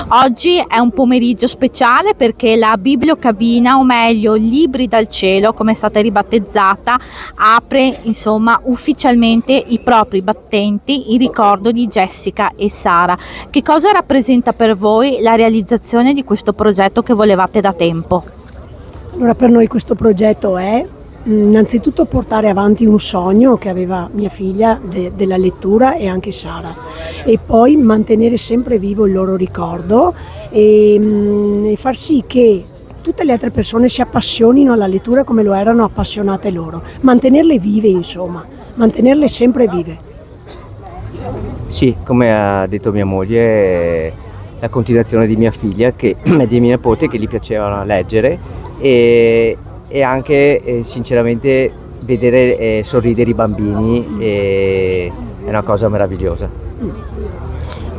Oggi è un pomeriggio speciale perché la Bibliocabina, o meglio Libri dal Cielo, come è stata ribattezzata, apre insomma ufficialmente i propri battenti in ricordo di Jessica e Sara. Che cosa rappresenta per voi la realizzazione di questo progetto che volevate da tempo? Allora, per noi questo progetto è innanzitutto portare avanti un sogno che aveva mia figlia della lettura e anche Sara, e poi mantenere sempre vivo il loro ricordo e far sì che tutte le altre persone si appassionino alla lettura come lo erano appassionate loro, mantenerle vive, insomma, mantenerle sempre vive. Sì, come ha detto mia moglie, è la continuazione di mia figlia e di mia nipote, che gli piaceva leggere, e anche sinceramente vedere sorridere i bambini è una cosa meravigliosa.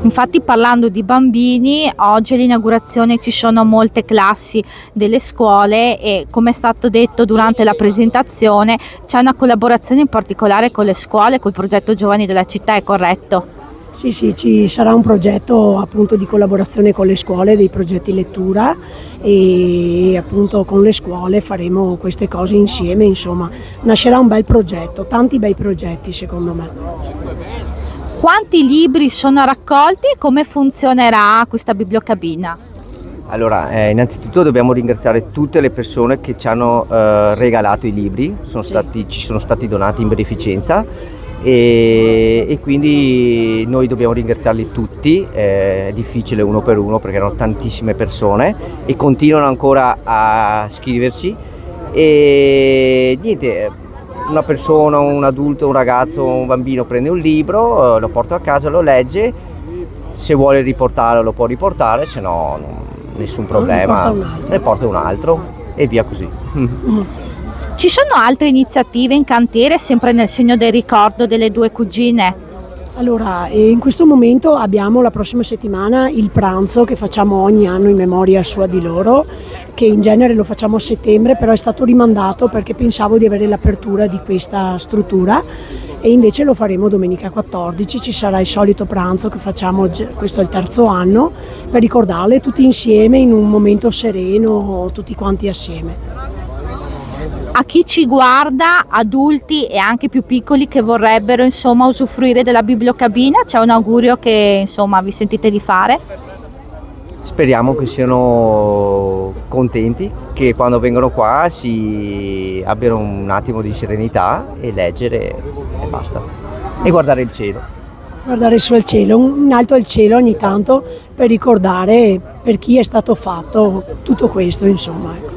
Infatti, parlando di bambini, oggi all'inaugurazione ci sono molte classi delle scuole e, come è stato detto durante la presentazione, c'è una collaborazione in particolare con le scuole, col progetto Giovani della Città, è corretto? Sì, sì, ci sarà un progetto appunto di collaborazione con le scuole, dei progetti lettura, e appunto con le scuole faremo queste cose insieme, insomma, nascerà un bel progetto, tanti bei progetti secondo me. Quanti libri sono raccolti e come funzionerà questa bibliocabina? Allora, innanzitutto dobbiamo ringraziare tutte le persone che ci hanno regalato i libri, ci sono stati donati in beneficenza, e quindi noi dobbiamo ringraziarli tutti. È difficile uno per uno perché erano tantissime persone e continuano ancora a scriverci, e niente, una persona, un adulto, un ragazzo, un bambino prende un libro, lo porta a casa, lo legge, se vuole riportarlo lo può riportare, se no nessun problema, ne porta un altro e via così. Ci sono altre iniziative in cantiere sempre nel segno del ricordo delle due cugine? Allora, in questo momento abbiamo la prossima settimana il pranzo che facciamo ogni anno in memoria sua di loro, che in genere lo facciamo a settembre, però è stato rimandato perché pensavo di avere l'apertura di questa struttura, e invece lo faremo domenica 14, ci sarà il solito pranzo che facciamo, questo è il terzo anno, per ricordarle tutti insieme in un momento sereno, tutti quanti assieme. A chi ci guarda, adulti e anche più piccoli che vorrebbero insomma usufruire della bibliocabina, c'è un augurio che insomma vi sentite di fare? Speriamo che siano contenti, che quando vengono qua si abbiano un attimo di serenità e leggere e basta, e guardare il cielo. Guardare su al cielo, in alto al cielo ogni tanto, per ricordare per chi è stato fatto tutto questo, insomma. Ecco.